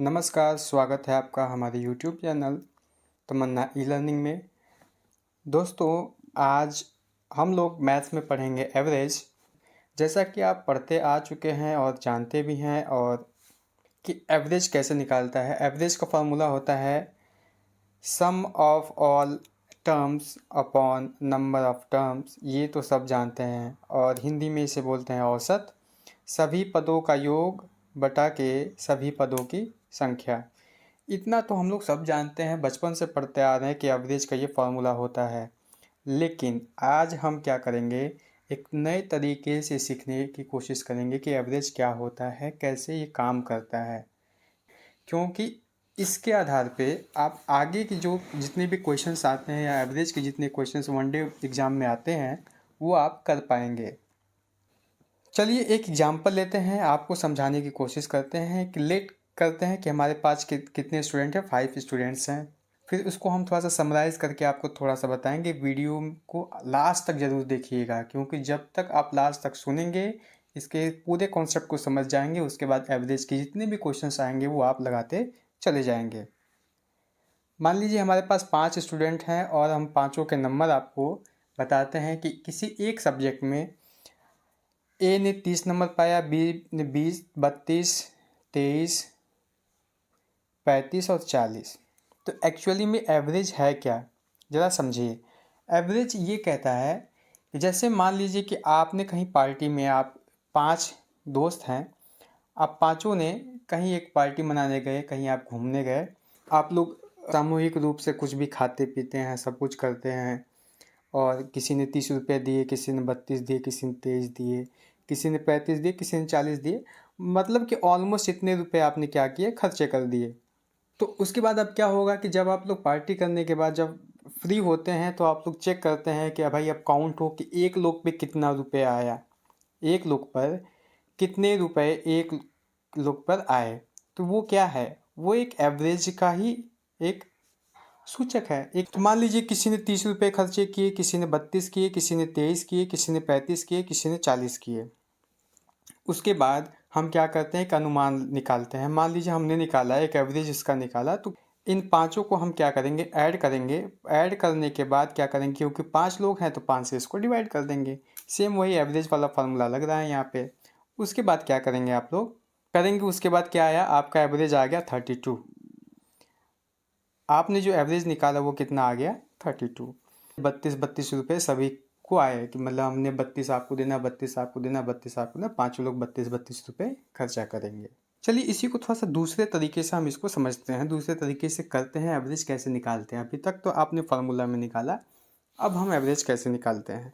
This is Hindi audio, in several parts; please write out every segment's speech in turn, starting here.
नमस्कार, स्वागत है आपका हमारे यूट्यूब चैनल तमन्ना ई लर्निंग में। दोस्तों, आज हम लोग मैथ्स में पढ़ेंगे एवरेज। जैसा कि आप पढ़ते आ चुके हैं और जानते भी हैं और कि एवरेज कैसे निकालता है। एवरेज का फार्मूला होता है sum of all terms upon number of terms. ये तो सब जानते हैं और हिंदी में इसे बोलते हैं औसत। सभी पदों का योग बटा के सभी पदों की संख्या। इतना तो हम लोग सब जानते हैं, बचपन से पढ़ते आ रहे हैं कि एवरेज का ये फार्मूला होता है। लेकिन आज हम क्या करेंगे, एक नए तरीके से सीखने की कोशिश करेंगे कि एवरेज क्या होता है, कैसे ये काम करता है। क्योंकि इसके आधार पे आप आगे की जो जितने भी क्वेश्चंस आते हैं या एवरेज के जितने क्वेश्चंस वनडे एग्ज़ाम में आते हैं वो आप कर पाएंगे। चलिए एक एग्जांपल लेते हैं, आपको समझाने की कोशिश करते हैं कि लेट करते हैं कि हमारे पास कितने स्टूडेंट हैं। 5 स्टूडेंट्स हैं। फिर उसको हम थोड़ा सा समराइज़ करके आपको थोड़ा सा बताएंगे। वीडियो को लास्ट तक ज़रूर देखिएगा, क्योंकि जब तक आप लास्ट तक सुनेंगे इसके पूरे कॉन्सेप्ट को समझ जाएंगे। उसके बाद एवरेज के जितने भी क्वेश्चंस आएंगे वो आप लगाते चले जाएंगे। मान लीजिए हमारे पास 5 स्टूडेंट हैं और हम पाँचों के नंबर आपको बताते हैं कि किसी एक सब्जेक्ट में ए ने 30 नंबर पाया, बी ने 20, 32, 23, 35 और 40। तो एक्चुअली में एवरेज है क्या, ज़रा समझिए। एवरेज ये कहता है कि जैसे मान लीजिए कि आपने कहीं पार्टी में, आप 5 दोस्त हैं, आप पाँचों ने कहीं एक पार्टी मनाने गए, कहीं आप घूमने गए। आप लोग सामूहिक रूप से कुछ भी खाते पीते हैं, सब कुछ करते हैं। और किसी ने 30 रुपये दिए, किसी ने 32 दिए, किसी ने 23 दिए, किसी ने 35 दिए, किसी ने 40 दिए। मतलब कि ऑलमोस्ट इतने रुपए आपने क्या किए, खर्चे कर दिए। तो उसके बाद अब क्या होगा कि जब आप लोग पार्टी करने के बाद जब फ्री होते हैं तो आप लोग चेक करते हैं कि भाई अब काउंट हो कि एक लोग पे कितना रुपये आया, एक लोग पर कितने रुपए एक लोग पर आए। तो वो क्या है, वो एक एवरेज का ही एक सूचक है। एक तो मान लीजिए किसी ने 30 रुपये खर्चे किए, किसी ने 32 किए, किसी ने 23 किए, किसी ने 35 किए, किसी ने 40 किए। उसके बाद हम क्या करते हैं, एक अनुमान निकालते हैं। मान लीजिए हमने निकाला, एक एवरेज इसका निकाला, तो इन पांचों को हम क्या करेंगे, ऐड करेंगे। ऐड करने के बाद क्या करेंगे, क्योंकि 5 लोग हैं तो 5 से इसको डिवाइड कर देंगे। सेम वही एवरेज वाला फार्मूला लग रहा है यहाँ पे। उसके बाद क्या करेंगे आप लोग करेंगे, उसके बाद क्या आया, आपका एवरेज आ गया 32। आपने जो एवरेज निकाला वो कितना आ गया, 32। 32 रुपये सभी को आए कि मतलब हमने 32 आपको देना, 32 आपको देना, 32 आपको देना, पाँचों लोग 32 रुपये खर्चा करेंगे। चलिए इसी को थोड़ा सा दूसरे तरीके से हम इसको समझते हैं, दूसरे तरीके से करते हैं। एवरेज कैसे निकालते हैं, अभी तक तो आपने फार्मूला में निकाला, अब हम एवरेज कैसे निकालते हैं।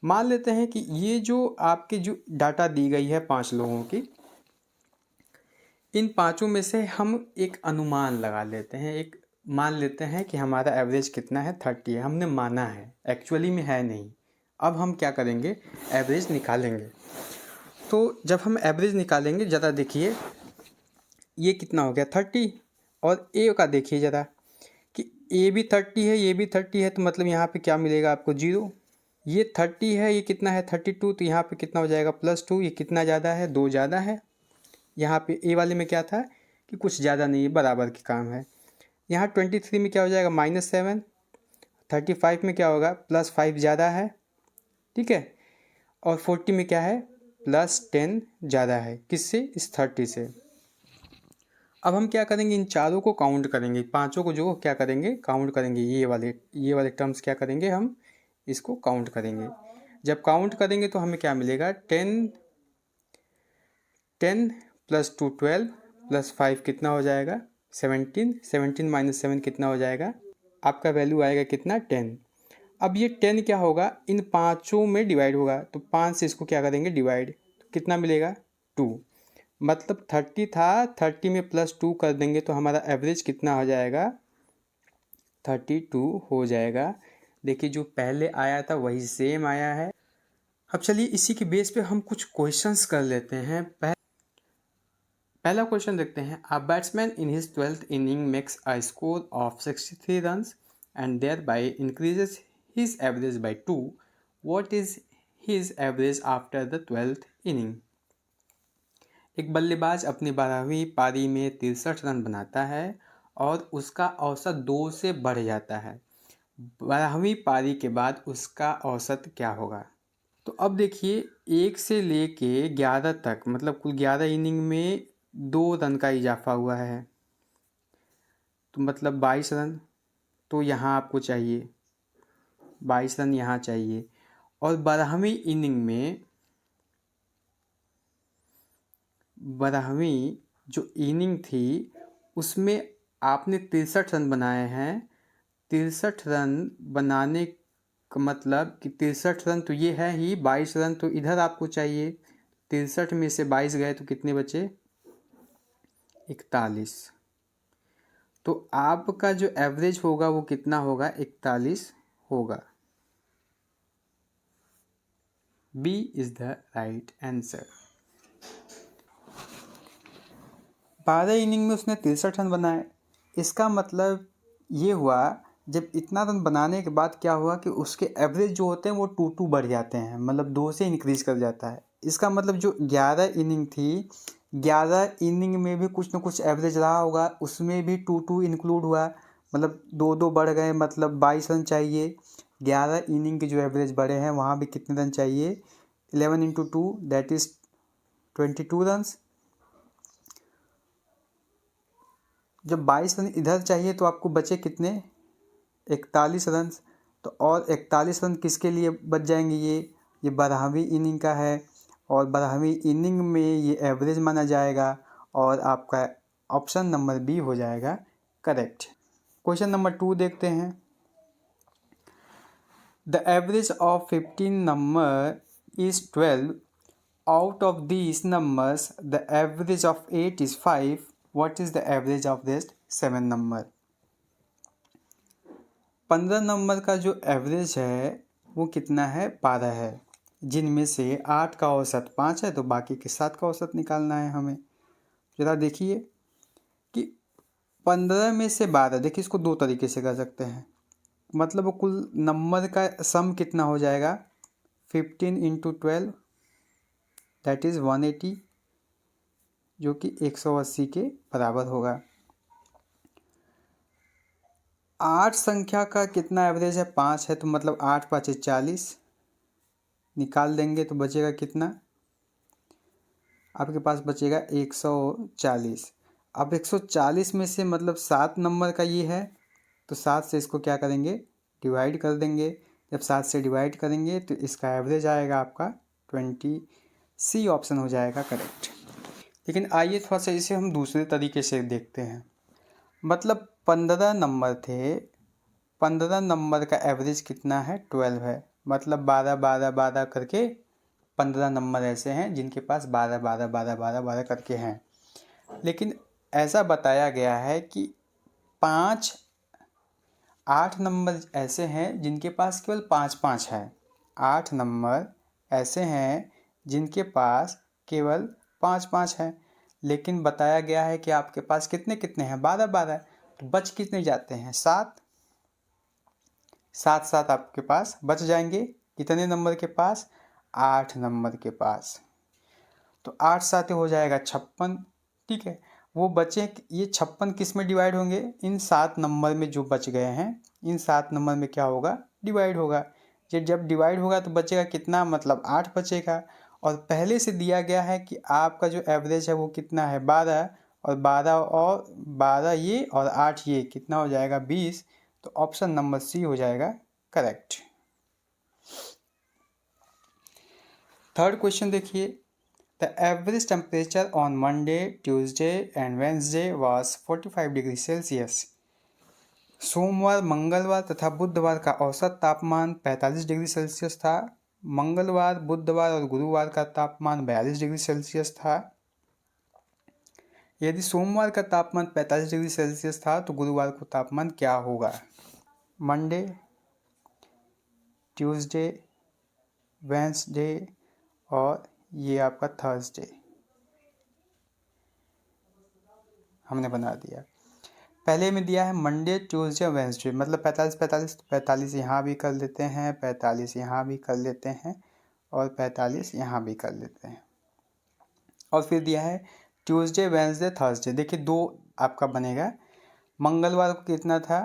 मान लेते हैं कि ये जो आपके जो डाटा दी गई है 5 लोगों की, इन पाँचों में से हम एक अनुमान लगा लेते हैं। एक मान लेते हैं कि हमारा एवरेज कितना है, 30 है। हमने माना है, एक्चुअली में है नहीं। अब हम क्या करेंगे, एवरेज निकालेंगे। तो जब हम एवरेज निकालेंगे, ज़रा देखिए ये कितना हो गया 30, और ए का देखिए ज़रा कि ए भी 30 है, ये भी 30 है, तो मतलब यहाँ पे क्या मिलेगा आपको, 0। ये 30 है, ये कितना है 32, तो यहाँ पे कितना हो जाएगा +2। ये कितना ज़्यादा है, 2 ज़्यादा है। यहाँ पे ए वाले में क्या था कि कुछ ज़्यादा नहीं है, बराबर के काम है। यहाँ 23 में क्या हो जाएगा, -7। 35 में क्या होगा, +5 ज़्यादा है, ठीक है। और 40 में क्या है, +10 ज़्यादा है। किससे, इस 30 से। अब हम क्या करेंगे, इन चारों को काउंट करेंगे, पांचों को जो क्या करेंगे, काउंट करेंगे। ये वाले टर्म्स क्या करेंगे, हम इसको काउंट करेंगे। जब काउंट करेंगे तो हमें क्या मिलेगा, 10 + 2 12 +5 कितना हो जाएगा, 17। 17 - 7 कितना हो जाएगा, आपका वैल्यू आएगा कितना, 10। अब ये 10 क्या होगा, इन पाँचों में डिवाइड होगा, तो 5 से इसको क्या करेंगे, डिवाइड, तो कितना मिलेगा, 2। मतलब 30 था, 30 में +2 कर देंगे तो हमारा एवरेज कितना हो जाएगा, 32 हो जाएगा। देखिए जो पहले आया था वही सेम आया है। अब चलिए इसी के बेस पे हम कुछ क्वेश्चंस कर लेते हैं। पहला क्वेश्चन देखते हैं। A batsman in his 12th inning makes a score of 63 runs and thereby increases his average by 2। What is his average after the 12th inning. एक बल्लेबाज अपनी 12वीं पारी में 63 रन बनाता है और उसका औसत 2 से बढ़ जाता है। 12वीं पारी के बाद उसका औसत क्या होगा? तो अब देखिए 1 से लेके 11 तक मतलब कुल 11 इनिंग में 2 रन का इजाफा हुआ है, तो मतलब 22 रन तो यहाँ आपको चाहिए, 22 रन यहाँ चाहिए। और 12वीं इनिंग में 12वीं जो इनिंग थी उसमें आपने 63 रन बनाए हैं। 63 रन बनाने का मतलब कि 63 रन तो ये है ही, 22 रन तो इधर आपको चाहिए। 63 में से 22 गए तो कितने बचे? 41। तो आपका जो एवरेज होगा वो कितना होगा? 41 होगा। B is the right answer. 12 inning में उसने 63 रन बनाए। इसका मतलब ये हुआ जब इतना रन बनाने के बाद क्या हुआ कि उसके एवरेज जो होते हैं वो 2 बढ़ जाते हैं, मतलब 2 से इंक्रीज कर जाता है। इसका मतलब जो 11 इनिंग थी, 11 इनिंग में भी कुछ ना कुछ एवरेज रहा होगा, उसमें भी 2 इंक्लूड हुआ, मतलब 2 बढ़ गए, मतलब 22 रन चाहिए। 11 इनिंग के जो एवरेज बढ़े हैं वहाँ भी कितने रन चाहिए? 11 इंटू 2 दैट इज 22 रन। जब 22 रन इधर चाहिए तो आपको बचे कितने? 41 रन। तो और 41 रन किसके लिए बच जाएंगे? ये 12वीं इनिंग का है और 12वीं इनिंग में ये एवरेज माना जाएगा और आपका ऑप्शन नंबर बी हो जाएगा करेक्ट। क्वेश्चन नंबर 2 देखते हैं। The average of 15 number is 12. Out of these numbers, the average of 8 is 5. What is the average of this 7 number? 15 number का जो एवरेज है वो कितना है? 12 है, जिनमें से 8 का औसत 5 है, तो बाकी के 7 का औसत निकालना है हमें। जरा देखिए कि 15 में से 12, देखिए इसको 2 तरीके से कर सकते हैं, मतलब वो कुल नंबर का सम कितना हो जाएगा? 15 इंटू 12 दैट इज़ 180, जो कि 180 के बराबर होगा। 8 संख्या का कितना एवरेज है? 5 है, तो मतलब 8 5 40, निकाल देंगे तो बचेगा कितना? आपके पास बचेगा 140। अब 140 में से मतलब 7 नंबर का ये है, तो 7 से इसको क्या करेंगे? डिवाइड कर देंगे। जब 7 से डिवाइड करेंगे तो इसका एवरेज आएगा आपका 20। सी ऑप्शन हो जाएगा करेक्ट। लेकिन आइए थोड़ा सा इसे हम दूसरे तरीके से देखते हैं। मतलब 15 नंबर थे, 15 नंबर का एवरेज कितना है? 12 है, मतलब 12 12 12 करके 15 नंबर ऐसे हैं जिनके पास 12 12 12 12 12 करके हैं। लेकिन ऐसा बताया गया है कि 8 नंबर ऐसे हैं जिनके पास केवल 5 5 है। 8 नंबर ऐसे हैं जिनके पास केवल 5 5 है, लेकिन बताया गया है कि आपके पास कितने कितने हैं? 12 12। तो बच कितने जाते हैं? 7 7 7 आपके पास बच जाएंगे। कितने नंबर के पास? 8 नंबर के पास। तो 8 7 हो जाएगा 56। ठीक है, वो बचे, ये 56 किस में डिवाइड होंगे? इन 7 नंबर में जो बच गए हैं, इन 7 नंबर में क्या होगा? डिवाइड होगा। जब डिवाइड होगा तो बचेगा कितना? मतलब 8 बचेगा। और पहले से दिया गया है कि आपका जो एवरेज है वो कितना है? 12, और 12 ये और 8 ये, कितना हो जाएगा? 20। तो ऑप्शन नंबर सी हो जाएगा करेक्ट। थर्ड क्वेश्चन देखिए। The average temperature on Monday, Tuesday and Wednesday was 45 degree Celsius. सोमवार, मंगलवार तथा बुधवार का औसत तापमान 45 डिग्री सेल्सियस था। मंगलवार, बुधवार और गुरुवार का तापमान 42 डिग्री सेल्सियस था। यदि सोमवार का तापमान 45 डिग्री सेल्सियस था तो गुरुवार को तापमान क्या होगा? मंडे, ट्यूसडे, वेंसडे और ये आपका थर्सडे हमने बना दिया। पहले में दिया है मंडे, ट्यूसडे, वेंसडे, मतलब 45 45, तो 45 यहाँ भी कर लेते हैं, 45 यहाँ भी कर लेते हैं और 45 यहाँ भी कर लेते हैं। और फिर दिया है ट्यूसडे वेडनेसडे थर्सडे। देखिए 2 आपका बनेगा। मंगलवार को कितना था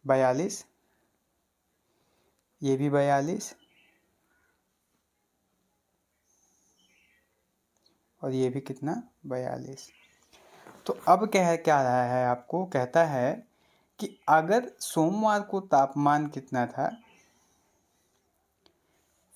42, ये भी 42 और ये भी कितना 42। तो अब क्या रहा है आपको, कहता है कि अगर सोमवार को तापमान कितना था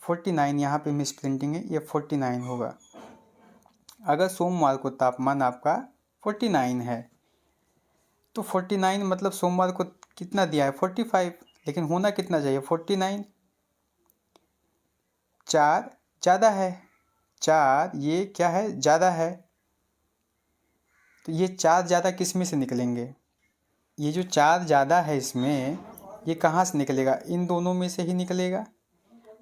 49, यहाँ पे मिस प्रिंटिंग है, ये 49 होगा। अगर सोमवार को तापमान आपका 49 है तो 49 मतलब सोमवार को कितना दिया है 45, लेकिन होना कितना चाहिए 49। 4 ज़्यादा है, 4 ये क्या है ज़्यादा है, तो ये 4 ज़्यादा किस में से निकलेंगे, ये जो 4 ज़्यादा है इसमें ये कहाँ से निकलेगा, इन दोनों में से ही निकलेगा।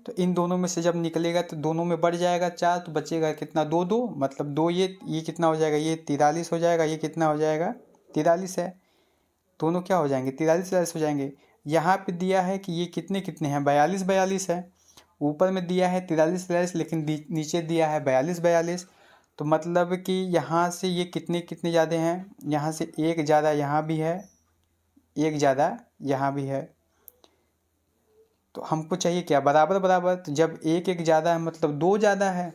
तो इन दोनों में से जब निकलेगा तो दोनों में बढ़ जाएगा 4, तो बचेगा कितना 2 2, मतलब 2 ये कितना हो जाएगा, ये 43 हो जाएगा, ये कितना हो जाएगा 43 है। दोनों क्या हो जाएंगे 43 43 हो जाएंगे। यहाँ पे दिया है कि ये कितने कितने हैं 42 42 है। ऊपर में दिया है 43 43 लेकिन नीचे दिया है 42 42। तो मतलब कि यहाँ से ये कितने कितने ज़्यादा हैं, यहाँ से एक ज़्यादा यहाँ भी है, एक ज़्यादा यहाँ भी है। तो हमको चाहिए क्या बराबर बराबर। तो जब एक एक ज़्यादा है मतलब 2 ज़्यादा है,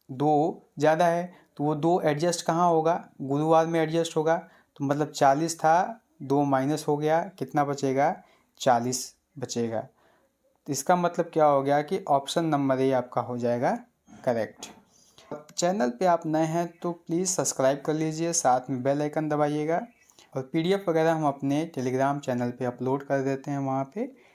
2 ज़्यादा है तो वो 2 एडजस्ट कहाँ होगा, गुरुवार में एडजस्ट होगा। तो मतलब 40 था, 2 माइनस हो गया, कितना बचेगा 40 बचेगा। तो इसका मतलब क्या हो गया कि ऑप्शन नंबर ए आपका हो जाएगा करेक्ट। चैनल पे आप नए हैं तो प्लीज़ सब्सक्राइब कर लीजिए, साथ में बेल आइकन दबाइएगा। और PDF वगैरह हम अपने टेलीग्राम चैनल पे अपलोड कर देते हैं, वहाँ पे